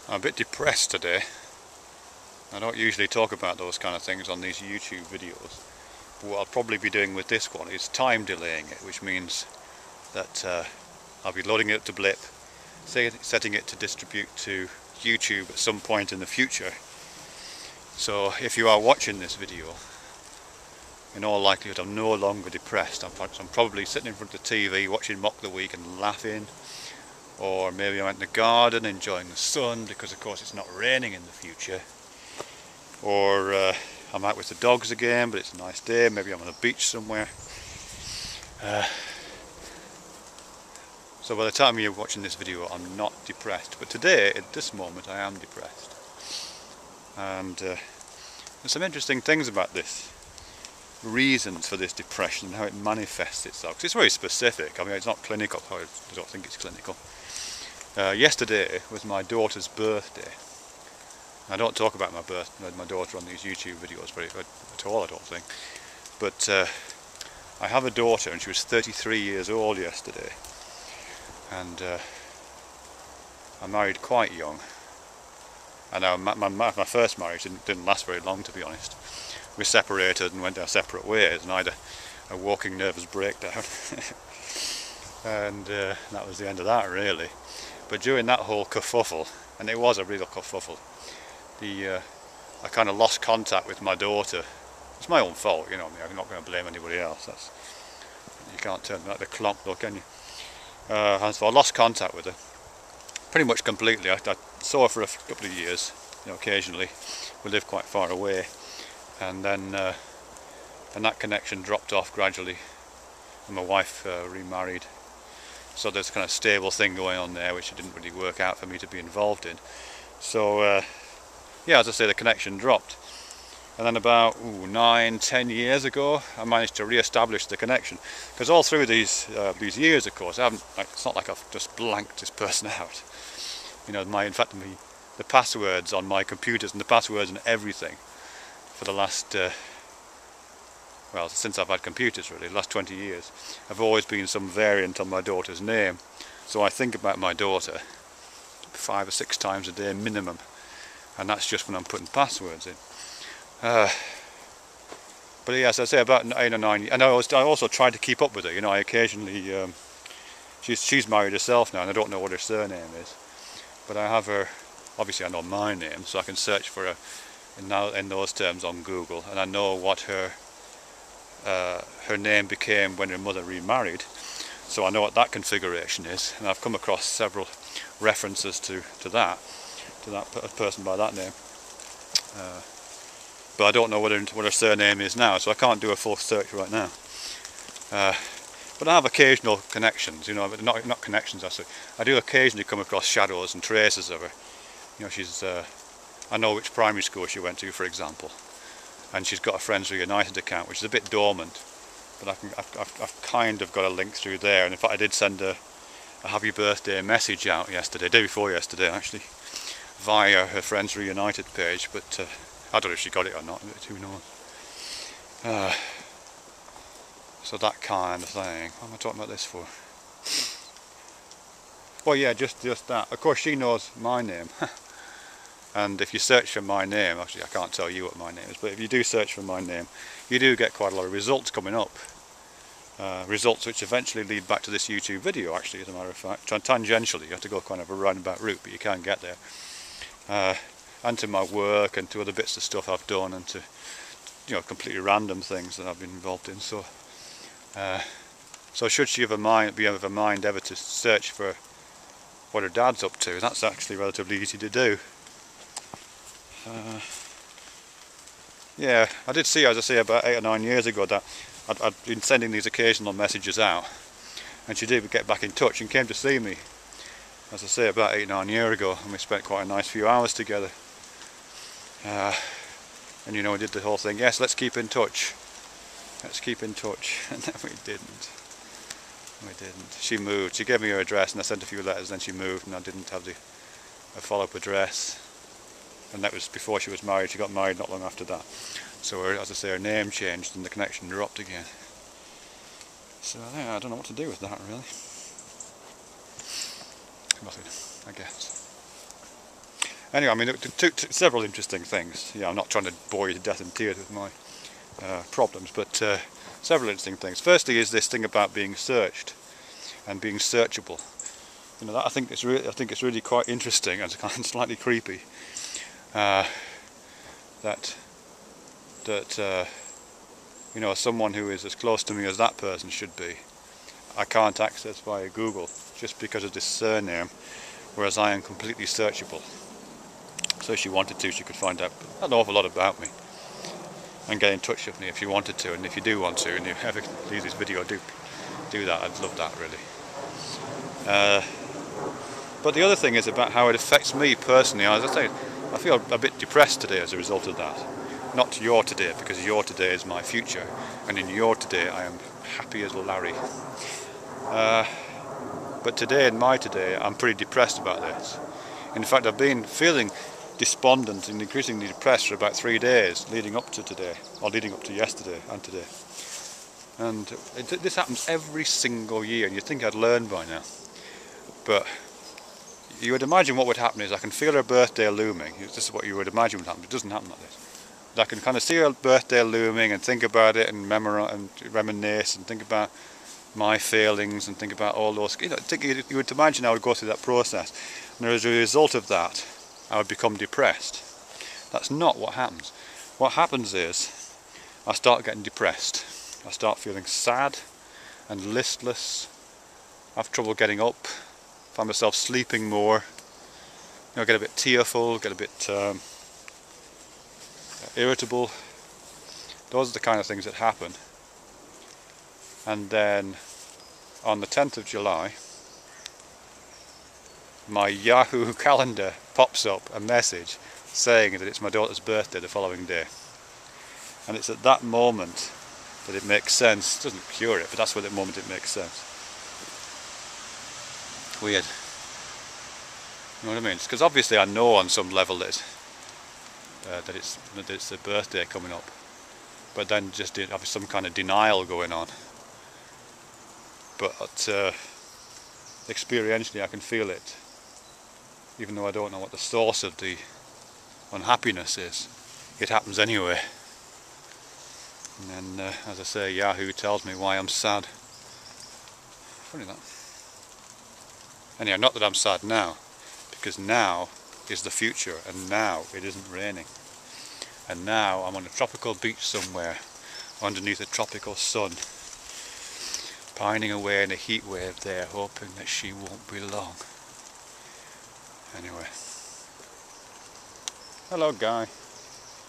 I'm a bit depressed today. I don't usually talk about those kind of things on these YouTube videos, but what I'll probably be doing with this one is time delaying it, which means that I'll be loading it up to Blip, setting it to distribute to YouTube at some point in the future. So if you are watching this video, in all likelihood I'm no longer depressed. I'm probably sitting in front of the TV watching Mock the Week and laughing, or maybe I'm out in the garden enjoying the sun because of course it's not raining in the future, or I'm out with the dogs again but it's a nice day, maybe I'm on a beach somewhere. So by the time you're watching this video I'm not depressed, but today at this moment I am depressed, and there's some interesting things about this, reasons for this depression and how it manifests itself, because it's very specific. I mean, it's not clinical. I don't think it's clinical. Yesterday was my daughter's birthday. I don't talk about my daughter on these YouTube videos at all, I don't think. But I have a daughter, and she was 33 years old yesterday. And I married quite young. And my first marriage didn't last very long, to be honest. We separated and went our separate ways, and I had a walking nervous breakdown. And that was the end of that, really. But during that whole kerfuffle, and it was a real kerfuffle, I kind of lost contact with my daughter. It's my own fault, you know. I'm not going to blame anybody else. You can't turn that the clock, though, can you? And so I lost contact with her, pretty much completely. I saw her for a couple of years, you know, occasionally. We lived quite far away, and then that connection dropped off gradually, and my wife remarried. So there's a kind of stable thing going on there which it didn't really work out for me to be involved in. So yeah, as I say, the connection dropped. And then about 9-10 years ago I managed to re-establish the connection, because all through these years, of course, it's not like I've just blanked this person out. You know, in fact the passwords on my computers and the passwords and everything for the last well, since I've had computers, really, the last 20 years, have always been some variant on my daughter's name. So I think about my daughter 5 or 6 times a day minimum, and that's just when I'm putting passwords in. But yes, I say about 8 or 9 years, and I also tried to keep up with her. You know, I occasionally, she's married herself now, and I don't know what her surname is, but I have her. Obviously, I know my name, so I can search for her in those terms on Google, and I know what her name became when her mother remarried, so I know what that configuration is, and I've come across several references to that person by that name, but I don't know what her surname is now, so I can't do a full search right now. But I have occasional connections, you know, but not connections. I do occasionally come across shadows and traces of her. You know, I know which primary school she went to, for example. And she's got a Friends Reunited account, which is a bit dormant, but I've kind of got a link through there. And in fact, I did send a happy birthday message out yesterday, day before yesterday actually, via her Friends Reunited page, but I don't know if she got it or not, who knows. So that kind of thing. What am I talking about this for? Well, yeah, just that. Of course, she knows my name. And if you search for my name, actually I can't tell you what my name is, but if you do search for my name, you do get quite a lot of results coming up. Results which eventually lead back to this YouTube video, actually, as a matter of fact. Tangentially, you have to go kind of a roundabout route, but you can get there. And to my work, and to other bits of stuff I've done, and to, you know, completely random things that I've been involved in. So should she be of a mind ever to search for what her dad's up to, that's actually relatively easy to do. Yeah, I did see, as I say, about 8 or 9 years ago that I'd been sending these occasional messages out, and she did get back in touch and came to see me, as I say, about 8 or 9 years ago, and we spent quite a nice few hours together. And you know, we did the whole thing, yes, let's keep in touch, and then we didn't. She moved, she gave me her address, and I sent a few letters, then she moved, and I didn't have a follow-up address. And that was before she was married. She got married not long after that. So, as I say, her name changed and the connection dropped again. So, yeah, I don't know what to do with that, really. Nothing, I guess. Anyway, I mean, it took several interesting things. Yeah, I'm not trying to bore you to death in tears with my problems, but several interesting things. Firstly, is this thing about being searched and being searchable. You know, that I think it's really quite interesting and kind of slightly creepy. That you know, someone who is as close to me as that person should be, I can't access via Google just because of this surname, whereas I am completely searchable. So if she wanted to, she could find out an awful lot about me and get in touch with me if she wanted to. And if you do want to, and you ever leave this video, do that. I'd love that, really. But the other thing is about how it affects me personally. As I say, I feel a bit depressed today as a result of that. Not your today, because your today is my future, and in your today I am happy as Larry. But today, in my today, I'm pretty depressed about this. In fact, I've been feeling despondent and increasingly depressed for about 3 days leading up to today, or leading up to yesterday and today. And this happens every single year, and you'd think I'd learned by now. But you would imagine what would happen is I can feel her birthday looming. This is what you would imagine would happen. It doesn't happen like this. I can kind of see her birthday looming and think about it and reminisce and think about my failings and think about all those. You know, you would imagine I would go through that process, and as a result of that, I would become depressed. That's not what happens. What happens is I start getting depressed. I start feeling sad and listless. I have trouble getting up. Find myself sleeping more. You know, get a bit tearful, get a bit irritable. Those are the kind of things that happen. And then on the 10th of July, my Yahoo calendar pops up a message saying that it's my daughter's birthday the following day. And it's at that moment that it makes sense. It doesn't cure it, but that's where the moment it makes sense. Weird. You know what I mean? It's because obviously I know on some level that it's the birthday coming up, but then just have some kind of denial going on. But experientially I can feel it, even though I don't know what the source of the unhappiness is. It happens anyway. And then, as I say, Yahoo tells me why I'm sad. Funny that. Anyhow, not that I'm sad now, because now is the future, and now it isn't raining. And now I'm on a tropical beach somewhere, underneath a tropical sun, pining away in a heat wave there, hoping that she won't be long. Anyway. Hello, guy.